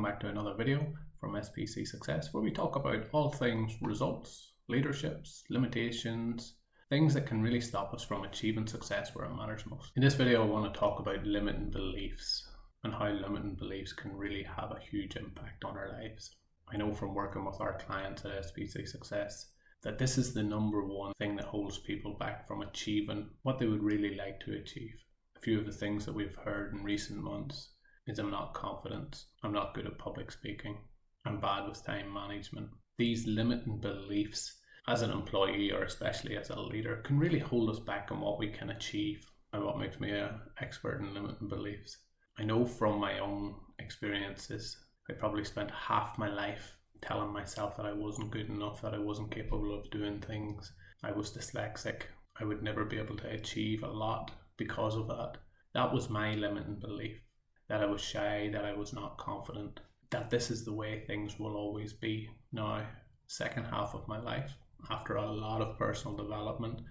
welcome back to another video from SPC Success, where we talk about all things results, leaderships, limitations, things that can really stop us from achieving success where it matters most. In this video, I want to talk about limiting beliefs and how limiting beliefs can really have a huge impact on our lives. I know from working with our clients at SPC Success that this is the number one thing that holds people back from achieving what they would really like to achieve. A few of the things that we've heard in recent months is I'm not confident, I'm not good at public speaking, I'm bad with time management. These limiting beliefs as an employee or especially as a leader can really hold us back on what we can achieve and what makes me an expert in limiting beliefs. I know from my own experiences, I probably spent half my life telling myself that I wasn't good enough, that I wasn't capable of doing things. I was dyslexic. I would never be able to achieve a lot because of that. That was my limiting belief. That I was shy, that I was not confident, that this is the way things will always be. Now, second half of my life, after a lot of personal development,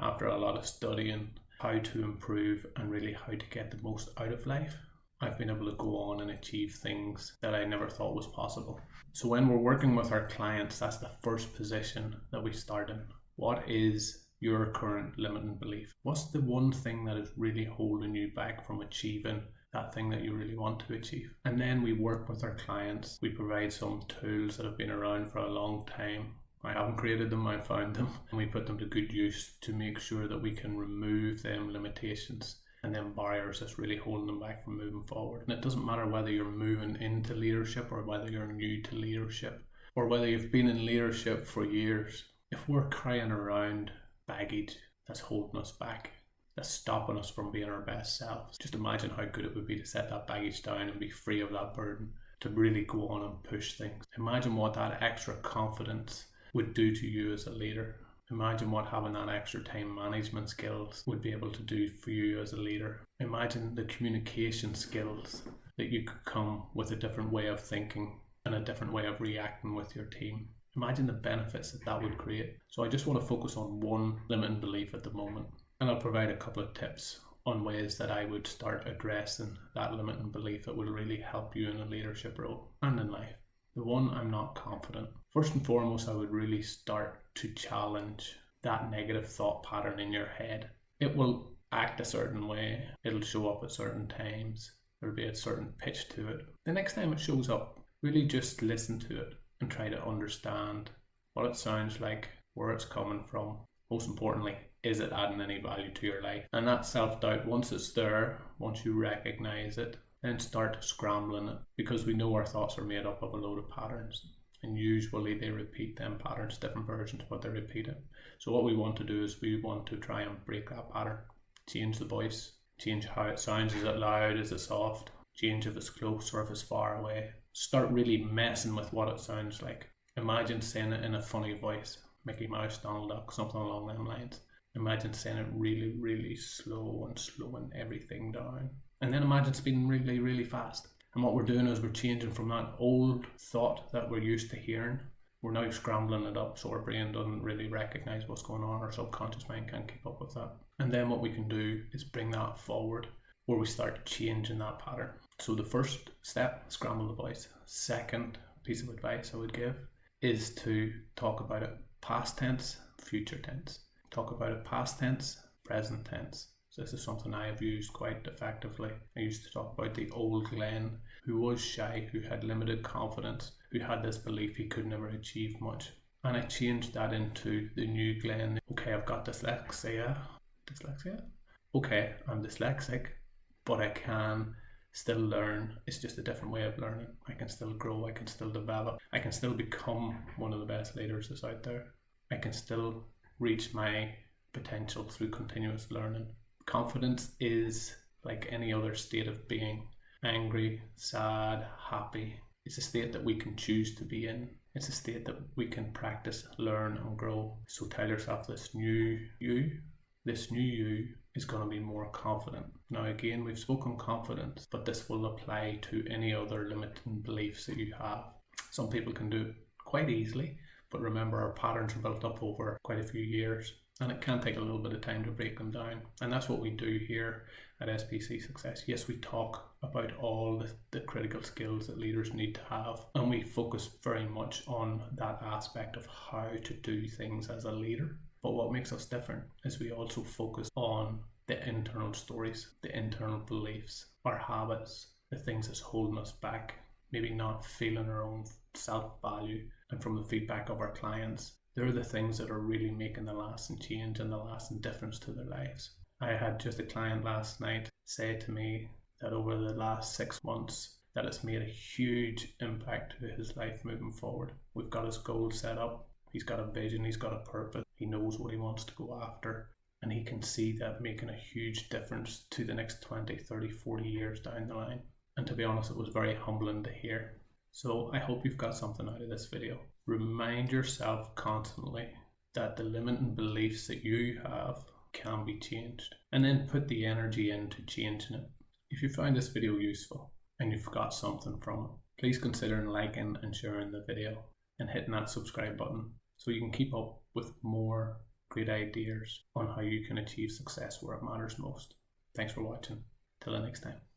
after a lot of studying how to improve and really how to get the most out of life, I've been able to go on and achieve things that I never thought was possible. So when we're working with our clients, that's the first position that we start in. What is your current limiting belief? What's the one thing that is really holding you back from achieving that thing that you really want to achieve? And then we work with our clients. We provide some tools that have been around for a long time. I haven't created them, I found them. And we put them to good use to make sure that we can remove them limitations and them barriers that's really holding them back from moving forward. And it doesn't matter whether you're moving into leadership or whether you're new to leadership or whether you've been in leadership for years. If we're carrying around baggage that's holding us back, that's stopping us from being our best selves, just imagine how good it would be to set that baggage down and be free of that burden, to really go on and push things. Imagine what that extra confidence would do to you as a leader. Imagine what having that extra time management skills would be able to do for you as a leader. Imagine the communication skills that you could come with a different way of thinking and a different way of reacting with your team. Imagine the benefits that that would create. So I just want to focus on one limiting belief at the moment. And I'll provide a couple of tips on ways that I would start addressing that limiting belief that will really help you in a leadership role and in life. The one, I'm not confident. First and foremost, I would really start to challenge that negative thought pattern in your head. It will act a certain way. It'll show up at certain times. There'll be a certain pitch to it. The next time it shows up, really just listen to it and try to understand what it sounds like, where it's coming from. Most importantly, is it adding any value to your life? And that self-doubt, once it's there, once you recognize it, then start scrambling it, because we know our thoughts are made up of a load of patterns, and usually they repeat them patterns, different versions, but they repeat it. So what we want to do is we want to try and break that pattern, change the voice, change how it sounds. Is it loud? Is it soft? Change if it's close or if it's far away. Start really messing with what it sounds like. Imagine saying it in a funny voice, Mickey Mouse, Donald Duck, something along them lines. Imagine saying it really, really slow and slowing everything down. And then imagine speaking really, really fast. And what we're doing is we're changing from that old thought that we're used to hearing. We're now scrambling it up so our brain doesn't really recognize what's going on. Our subconscious mind can't keep up with that. And then what we can do is bring that forward where we start changing that pattern. So the first step, scramble the voice. Second piece of advice I would give is to talk about it past tense, future tense. Talk about it past tense, present tense. So this is something I have used quite effectively. I used to talk about the old Glenn who was shy, who had limited confidence, who had this belief he could never achieve much. And I changed that into the new Glenn. Okay, I've got dyslexia. Okay, I'm dyslexic, but I can still learn. It's just a different way of learning. I can still grow, I can still develop, I can still become one of the best leaders that's out there. I can still reach my potential through continuous learning. Confidence is like any other state of being. Angry, sad, happy. It's a state that we can choose to be in. It's a state that we can practice, learn and grow. So tell yourself this new you is going to be more confident. Now again, we've spoken confidence, but this will apply to any other limiting beliefs that you have. Some people can do it quite easily, but remember our patterns are built up over quite a few years. And it can take a little bit of time to break them down. And that's what we do here at SPC Success. Yes, we talk about all the critical skills that leaders need to have. And we focus very much on that aspect of how to do things as a leader. But what makes us different is we also focus on the internal stories, the internal beliefs, our habits, the things that's holding us back, maybe not feeling our own self-value. And from the feedback of our clients, they're the things that are really making the lasting change and the lasting difference to their lives. I had just a client last night say to me that over the last 6 months, that it's made a huge impact to his life moving forward. We've got his goals set up. He's got a vision. He's got a purpose. He knows what he wants to go after. And he can see that making a huge difference to the next 20, 30, 40 years down the line. And to be honest, it was very humbling to hear. So I hope you've got something out of this video. Remind yourself constantly that the limiting beliefs that you have can be changed, and then put the energy into changing it. If you found this video useful and you've got something from it, please consider liking and sharing the video and hitting that subscribe button so you can keep up with more great ideas on how you can achieve success where it matters most. Thanks for watching. Till the next time.